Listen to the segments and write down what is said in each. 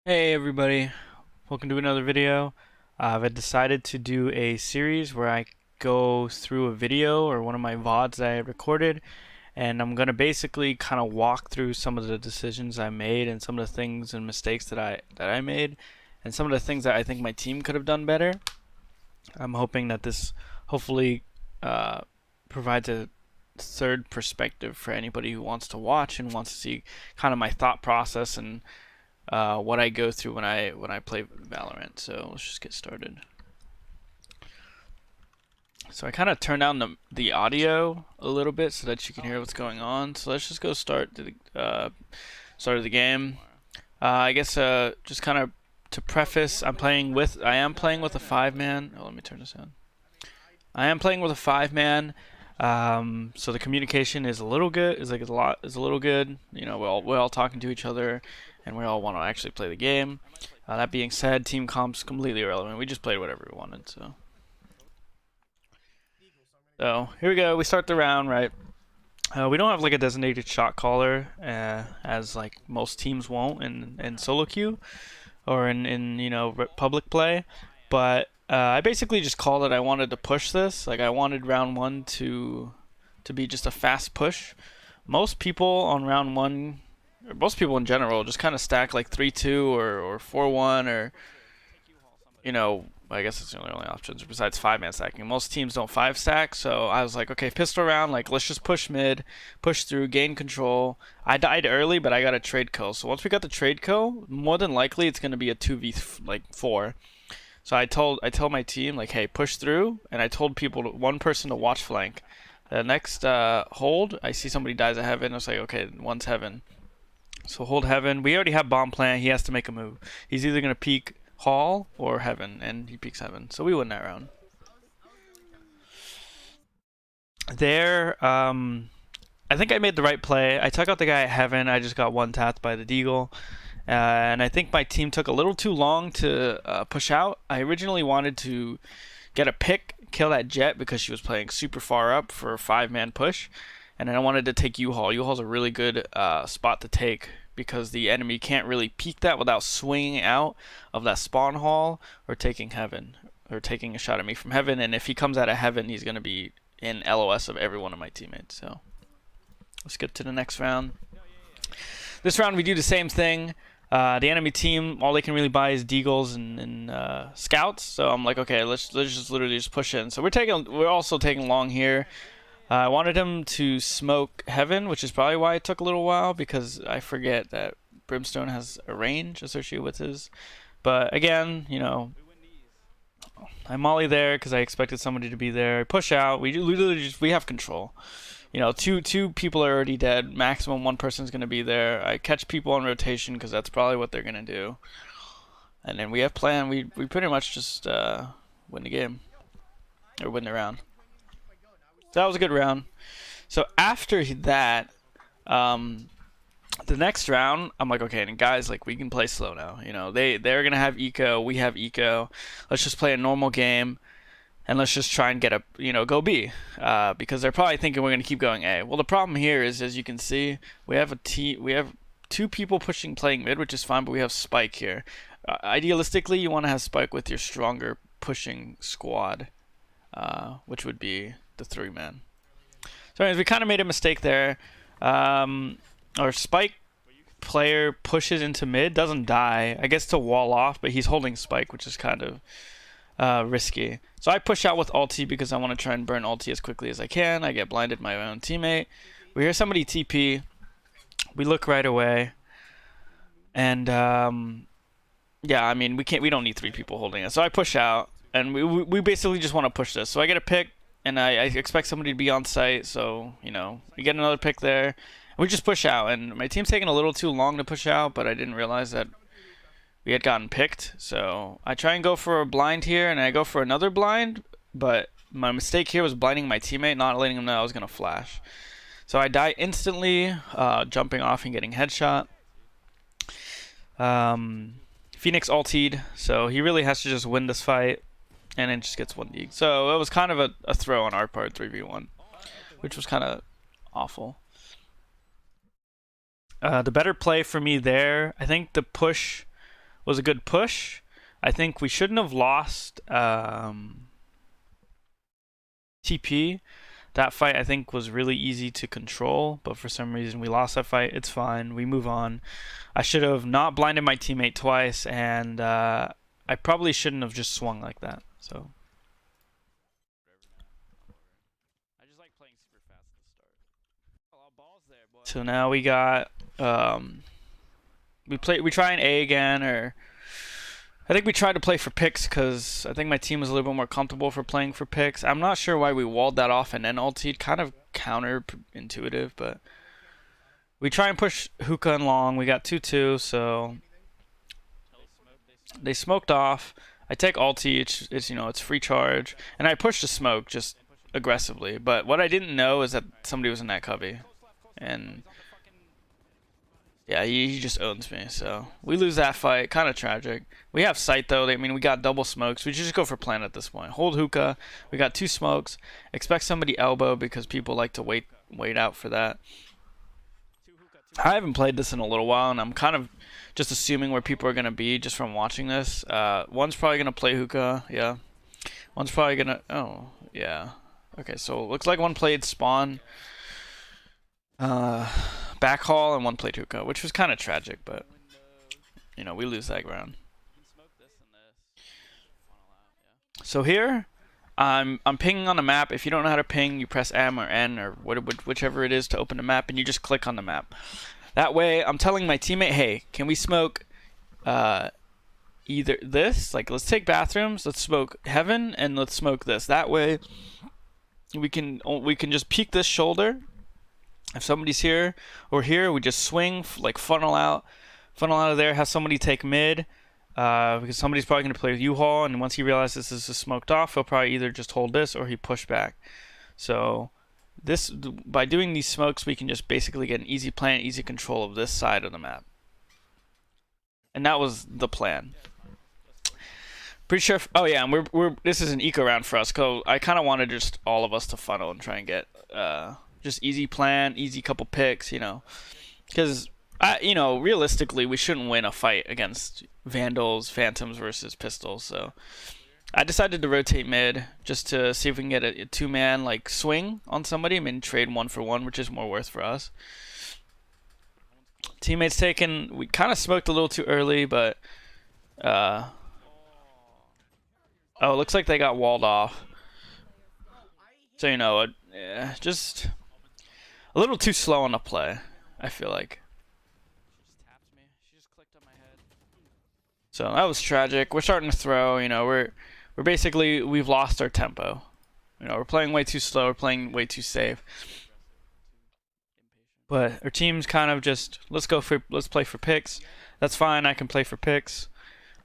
Hey everybody, welcome to another video. I've decided to do a series where I go through a video or one of my VODs that I recorded, and I'm gonna basically kind of walk through some of the decisions I made and some of the things and mistakes that I made, and some of the things that I think my team could have done better. I'm hoping that this hopefully uh, provides a third perspective for anybody who wants to watch and wants to see kind of my thought process and what I go through when I play Valorant. So let's just get started. So I kind of turned down the audio a little bit so that you can hear what's going on. So let's just go start the start of the game. I guess just kind of to preface, I am playing with a 5-man. Oh, let me turn this on. I am playing with a 5-man. So the communication is a little good. Is a little good. You know, we're all talking to each other, and we all want to actually play the game. That being said, team comp's completely irrelevant. We just played whatever we wanted. So here we go. We start the round, right? We don't have like a designated shot caller, as like most teams won't in solo queue or in public play, but I basically just called it. I wanted to push this. Like I wanted round one to be just a fast push. Most people on round one, or most people in general, just kind of stack like 3-2 or 4-1 or I guess it's the only options besides 5-man stacking. Most teams don't 5-stack, so I was like, okay, pistol round, like let's just push mid, push through, gain control. I died early, but I got a trade kill. So once we got the trade kill, more than likely it's gonna be a 2v4. So I told my team like, hey, push through, and I told one person to watch flank. The next hold, I see somebody dies at heaven. I was like, okay, one's heaven. So hold heaven. We already have bomb plan. He has to make a move. He's either gonna peek hall or heaven, and he peeks heaven. So we win that round. There, I think I made the right play. I took out the guy at heaven. I just got one tapped by the deagle. And I think my team took a little too long to push out. I originally wanted to get a pick, kill that Jet because she was playing super far up for a 5-man push. And then I wanted to take U-Haul. U-Haul's a really good spot to take because the enemy can't really peek that without swinging out of that spawn hall or taking heaven or taking a shot at me from heaven. And if he comes out of heaven, he's going to be in LOS of every one of my teammates. So let's get to the next round. This round we do the same thing. The enemy team, all they can really buy is deagles and scouts. So I'm like, okay, let's just literally just push in. So we're also taking long here. I wanted him to smoke heaven, which is probably why it took a little while, because I forget that Brimstone has a range associated with his. But again, I molly there because I expected somebody to be there. Push out. We literally we have control. Two people are already dead. Maximum one person's gonna be there. I catch people on rotation because that's probably what they're gonna do. And then we have plan. We pretty much just win the game or win the round. So that was a good round. So after that, the next round, I'm like, okay, and guys, like we can play slow now. They're gonna have eco. We have eco. Let's just play a normal game. And let's just try and get go B, because they're probably thinking we're going to keep going A. Well, the problem here is, as you can see, we have two people playing mid, which is fine, but we have Spike here. Idealistically, you want to have Spike with your stronger pushing squad, which would be the 3-man. So anyways, we kind of made a mistake there. Our Spike player pushes into mid, doesn't die. I guess to wall off, but he's holding Spike, which is kind of risky. So I push out with ulti because I want to try and burn ulti as quickly as I can. I get blinded by my own teammate. We hear somebody TP. We look right away. And yeah, I mean we don't need 3 people holding it. So I push out, and we basically just want to push this. So I get a pick, and I expect somebody to be on site. So we get another pick there. We just push out, and my team's taking a little too long to push out, but I didn't realize that we had gotten picked. So I try and go for a blind here, and I go for another blind, but my mistake here was blinding my teammate, not letting him know I was going to flash. So I die instantly, jumping off and getting headshot. Phoenix ultied, so he really has to just win this fight, and then just gets 1 So it was kind of a throw on our part, 3v1, which was kind of awful. The better play for me there, I think the push was a good push. I think we shouldn't have lost TP. That fight I think was really easy to control, but for some reason we lost that fight. It's fine. We move on. I should have not blinded my teammate twice, and I probably shouldn't have just swung like that. So I just like playing super fast at the start. A lot of balls there, boy. So now we got we try an A again, or I think we tried to play for picks because I think my team was a little bit more comfortable for playing for picks. I'm not sure why we walled that off and then ultied. Kind of counterintuitive, but we try and push hookah and long. We got 2-2, so they smoked off. I take ulti. It's it's free charge, and I pushed a smoke just aggressively. But what I didn't know is that somebody was in that cubby, and yeah, he just owns me, so we lose that fight. Kind of tragic. We have sight though. I mean, we got double smokes. We should just go for plant at this point. Hold hookah. We got 2 smokes. Expect somebody elbow because people like to wait out for that. I haven't played this in a little while, and I'm kind of just assuming where people are gonna be just from watching this. One's probably gonna play hookah. Yeah. One's probably gonna. Oh, yeah. Okay, so it looks like one played spawn. Backhaul, and one played hookah, which was kind of tragic, but we lose that ground. So here, I'm pinging on the map. If you don't know how to ping, you press M or N or whichever it is to open the map, and you just click on the map. That way, I'm telling my teammate, hey, can we smoke either this, like let's take bathrooms, let's smoke heaven, and let's smoke this. That way, we can just peek this shoulder. If somebody's here or here, we just swing, like funnel out of there, have somebody take mid, because somebody's probably going to play with U-Haul, and once he realizes this is smoked off, he'll probably either just hold this or he push back. So by doing these smokes, we can just basically get an easy plan, easy control of this side of the map. And that was the plan. Pretty sure. Oh yeah, and this is an eco round for us. So I kind of wanted just all of us to funnel and try and get just easy plan, easy couple picks, because realistically we shouldn't win a fight against Vandals, Phantoms versus Pistols. So I decided to rotate mid just to see if we can get a 2-man like swing on somebody. I mean, trade 1 for 1, which is more worth for us. Teammates taken. We kind of smoked a little too early, but oh, it looks like they got walled off. So just a little too slow on the play, I feel like. She just clicked on my head. So that was tragic. We're starting to throw, we've lost our tempo. We're playing way too slow, we're playing way too safe. But our team's kind of just let's play for picks. That's fine, I can play for picks.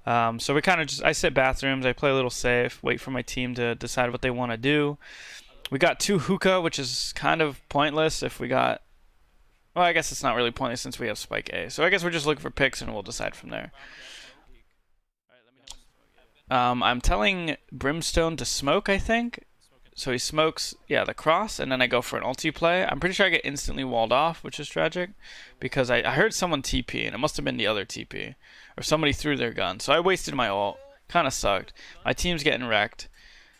So we kind of I sit bathrooms, I play a little safe, wait for my team to decide what they want to do. We got 2 hookah, which is kind of pointless if we got... Well, I guess it's not really pointless since we have spike A. So I guess we're just looking for picks and we'll decide from there. I'm telling Brimstone to smoke, I think. So he smokes, yeah, the cross, and then I go for an ulti play. I'm pretty sure I get instantly walled off, which is tragic. Because I heard someone TP, and it must have been the other TP. Or somebody threw their gun. So I wasted my ult. Kind of sucked. My team's getting wrecked.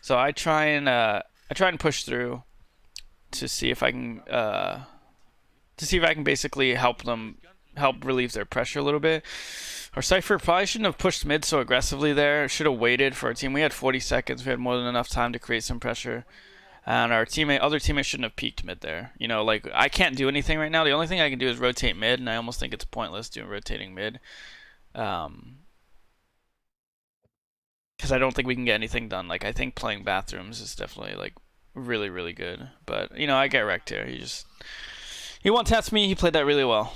So I try and push through to see if I can basically help relieve their pressure a little bit. Our Cypher probably shouldn't have pushed mid so aggressively there. Should have waited for our team. We had 40 seconds. We had more than enough time to create some pressure. And our other teammate shouldn't have peeked mid there. Like I can't do anything right now. The only thing I can do is rotate mid, and I almost think it's pointless doing rotating mid. Because I don't think we can get anything done. Like I think playing bathrooms is definitely like really, really good. But I get wrecked here. He one-taps me. He played that really well.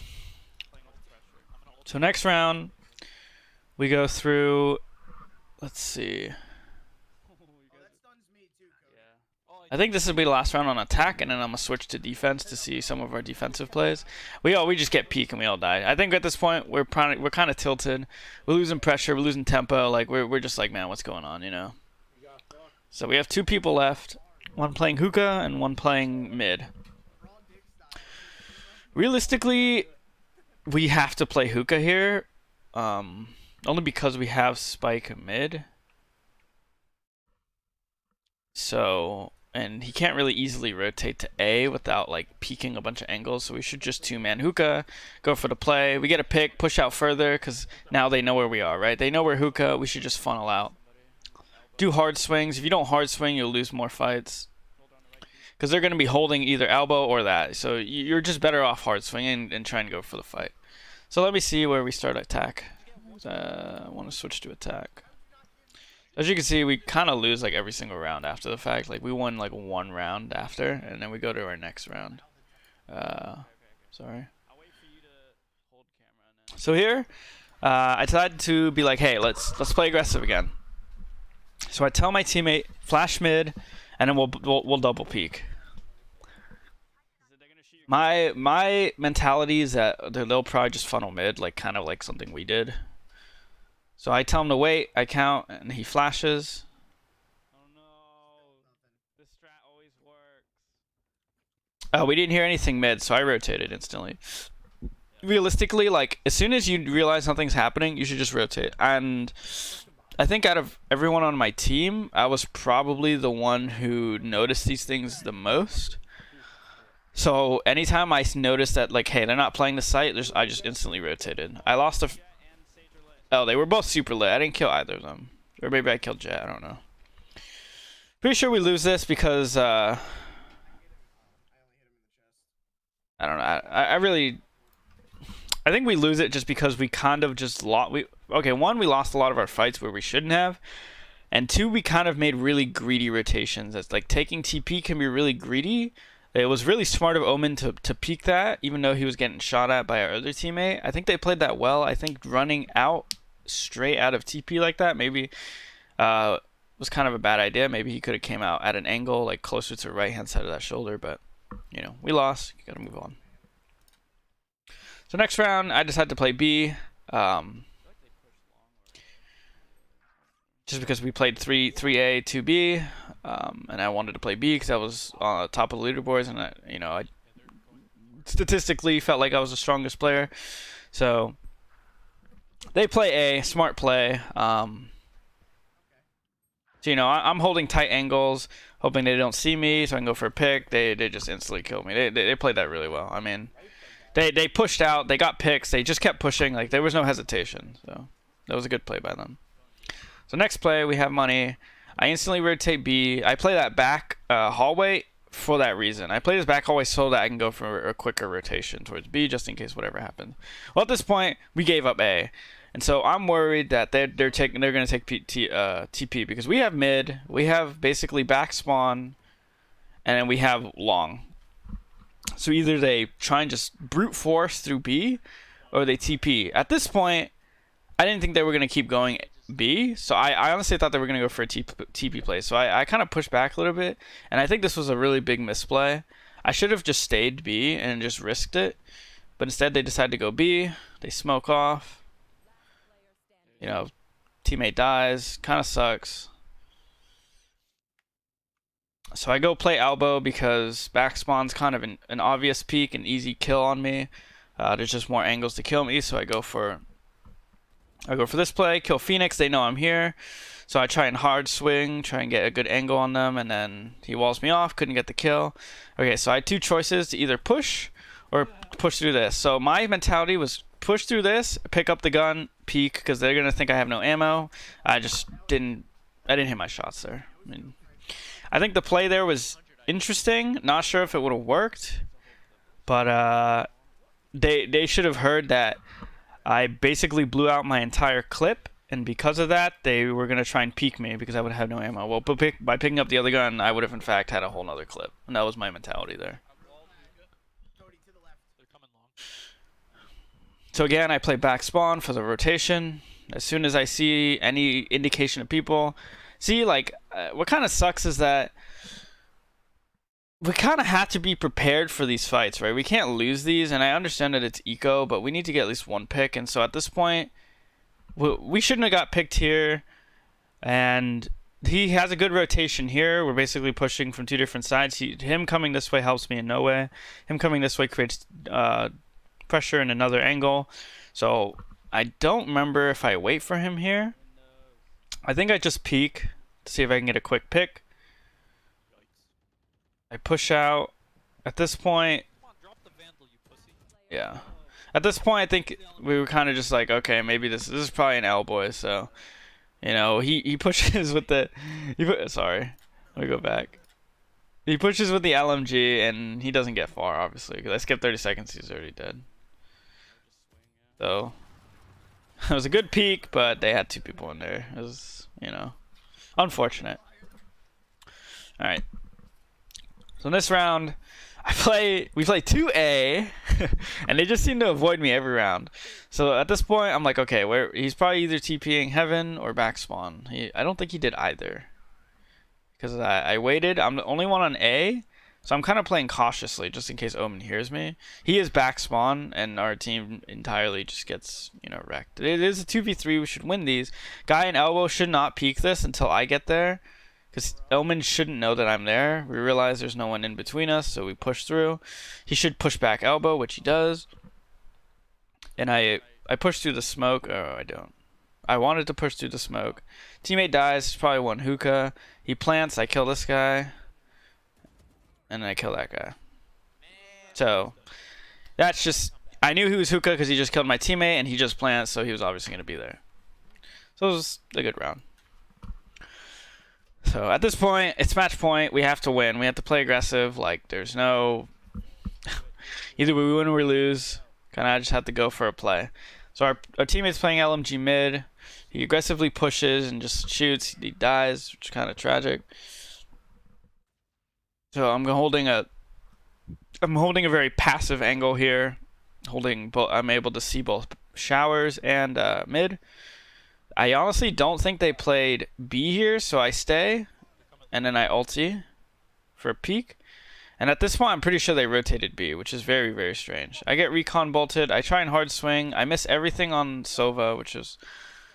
So next round, we go through. Let's see. I think this will be the last round on attack, and then I'm gonna switch to defense to see some of our defensive plays. We just get peak and we all die. I think at this point we're kind of tilted. We're losing pressure. We're losing tempo. Like we're just like, man, what's going on? So we have 2 people left. One playing hookah and one playing mid. Realistically, we have to play hookah here. Only because we have spike mid. So, and he can't really easily rotate to A without like peeking a bunch of angles. So we should just two-man hookah, go for the play. We get a pick, push out further because now they know where we are, right? They know we're hookah. We should just funnel out. Do hard swings. If you don't hard swing, you'll lose more fights. Because they're going to be holding either elbow or that. So you're just better off hard swinging and trying to go for the fight. So let me see where we start attack. I want to switch to attack. As you can see, we kind of lose like every single round after the fact. Like we won like one round after, and then we go to our next round. Sorry. So here, I decided to be like, hey, let's play aggressive again. So I tell my teammate flash mid, and then we'll double peek. My mentality is that they'll probably just funnel mid, like kind of like something we did. So I tell him to wait, I count, and he flashes. Oh no, this strat always works. We didn't hear anything mid, so I rotated instantly. Realistically, like, as soon as you realize something's happening, you should just rotate. And I think out of everyone on my team, I was probably the one who noticed these things the most. So anytime I noticed that, like, hey, they're not playing the site, I just instantly rotated. I lost a... Oh, they were both super lit. I didn't kill either of them. Or maybe I killed Jet. I don't know. Pretty sure we lose this because, I don't know. I think we lose it just because we kind of just lost. Okay, one, we lost a lot of our fights where we shouldn't have. And two, we kind of made really greedy rotations. It's like taking TP can be really greedy. It was really smart of Omen to peek that, even though he was getting shot at by our other teammate. I think they played that well. I think running out straight out of TP like that maybe was kind of a bad idea. Maybe he could have came out at an angle, like closer to the right-hand side of that shoulder. But, you know, we lost. You got to move on. So next round, I decided to play B. Just because we played 3A, 2B. And I wanted to play B because I was on the top of the leaderboards, and I statistically felt like I was the strongest player. So they play A, smart play. So I'm holding tight angles, hoping they don't see me, so I can go for a pick. They just instantly killed me. They played that really well. I mean, they pushed out, they got picks, they just kept pushing. Like there was no hesitation. So that was a good play by them. So next play, we have money. I instantly rotate B. I play that back hallway for that reason. I play this back hallway so that I can go for a quicker rotation towards B just in case whatever happens. Well, at this point, we gave up A. And so I'm worried that they're going to take TP because we have mid, we have basically back spawn, and then we have long. So either they try and just brute force through B or they TP. At this point, I didn't think they were going to keep going B, so I honestly thought they were going to go for a TP play. So I kind of pushed back a little bit, and I think this was a really big misplay. I should have just stayed B and just risked it, but instead they decided to go B. They smoke off. Teammate dies. Kind of sucks. So I go play elbow because back spawn's kind of an obvious peek, an easy kill on me. There's just more angles to kill me, so I go for this play, kill Phoenix. They know I'm here, so I try and hard swing, try and get a good angle on them, and then he walls me off, couldn't get the kill. Okay, so I had two choices to either push or push through this. So my mentality was push through this, pick up the gun, peek, because they're gonna think I have no ammo. I didn't hit my shots there. I think the play there was interesting. Not sure if it would have worked, but they should have heard that I basically blew out my entire clip, and because of that, they were going to try and peek me because I would have no ammo. Well, by picking up the other gun, I would have in fact had a whole nother clip, and that was my mentality there. So again, I play back spawn for the rotation. As soon as I see any indication of people, what kind of sucks is that we kind of have to be prepared for these fights, right? We can't lose these, and I understand that it's eco, but we need to get at least one pick. And so at this point, we shouldn't have got picked here. And he has a good rotation here. We're basically pushing from two different sides. Him coming this way helps me in no way. Him coming this way creates pressure in another angle. So I don't remember if I wait for him here. I think I just peek to see if I can get a quick pick. I push out. At this point, yeah. At this point, I think we were kind of just like, okay, maybe this is probably an L boy. So, you know, he pushes with the. Sorry, let me go back. He pushes with the LMG and he doesn't get far, obviously, because I skipped 30 seconds. He's already dead. So it was a good peek, but they had two people in there. It was, you know, unfortunate. All right. So in this round, we play 2A, and they just seem to avoid me every round. So at this point, I'm like, okay, he's probably either TPing heaven or back spawn. I don't think he did either, because I waited. I'm the only one on A, so I'm kind of playing cautiously just in case Omen hears me. He is back spawn, and our team entirely just gets, you know, wrecked. It is a 2v3. We should win these. Guy and Elbow should not peek this until I get there, because Omen shouldn't know that I'm there. We realize there's no one in between us, so we push through. He should push back Elbow, which he does. And I push through the smoke. Oh, I don't. I wanted to push through the smoke. Teammate dies. It's probably one hookah. He plants. I kill this guy. And then I kill that guy. So that's just... I knew he was hookah because he just killed my teammate, and he just plants, so he was obviously going to be there. So it was a good round. So at this point, it's match point. We have to win. We have to play aggressive. Like, there's no... Either we win or we lose. Kind of just have to go for a play. So our teammate's playing LMG mid. He aggressively pushes and just shoots. He dies, which is kind of tragic. So I'm holding a very passive angle here. I'm able to see both showers and mid. I honestly don't think they played B here, so I stay, and then I ulti for a peek. And at this point, I'm pretty sure they rotated B, which is very, very strange. I get recon bolted. I try and hard swing. I miss everything on Sova, which is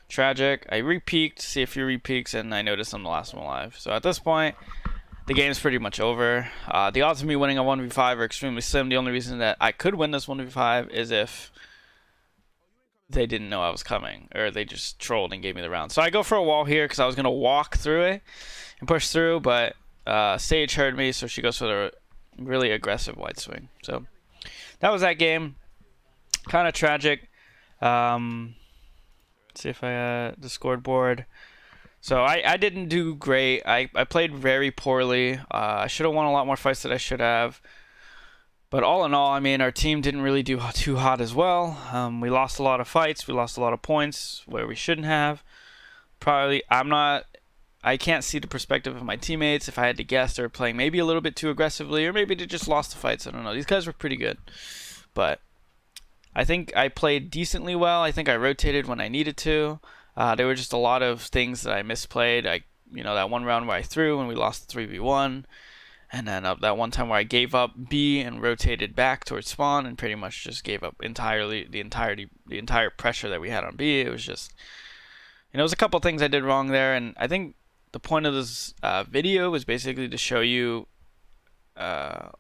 tragic. I re-peeked to see if he re-peeks, and I noticed I'm the last one alive. So at this point, the game's pretty much over. The odds of me winning a 1v5 are extremely slim. The only reason that I could win this 1v5 is if they didn't know I was coming, or they just trolled and gave me the round. So I go for a wall here because I was going to walk through it and push through, but Sage heard me, so she goes for the really aggressive wide swing. So that was that game. Kind of tragic. Let's see if I the scoreboard. So I didn't do great. I played very poorly. I should have won a lot more fights than I should have. But all in all, I mean, our team didn't really do too hot as well. We lost a lot of fights. We lost a lot of points where we shouldn't have. Probably, I can't see the perspective of my teammates. If I had to guess, they were playing maybe a little bit too aggressively, or maybe they just lost the fights. I don't know. These guys were pretty good. But I think I played decently well. I think I rotated when I needed to. There were just a lot of things that I misplayed. That one round where I threw and we lost the 3v1. And then that one time where I gave up B and rotated back towards spawn and pretty much just gave up entirely the entire pressure that we had on B. It was just, it was a couple things I did wrong there. And I think the point of this video was basically to show you, a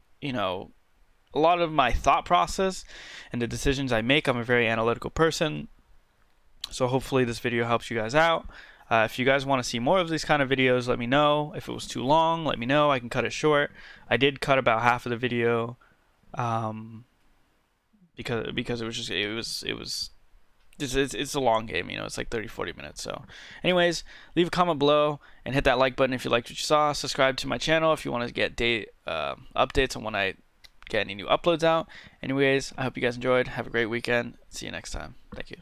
lot of my thought process and the decisions I make. I'm a very analytical person. So hopefully this video helps you guys out. If you guys want to see more of these kind of videos, let me know. If it was too long, let me know. I can cut it short. I did cut about half of the video because it's a long game, it's like 30-40 minutes. So anyways, leave a comment below and hit that like button if you liked what you saw. Subscribe to my channel if you want to get updates on when I get any new uploads out. Anyways, I hope you guys enjoyed. Have a great weekend. See you next time. Thank you.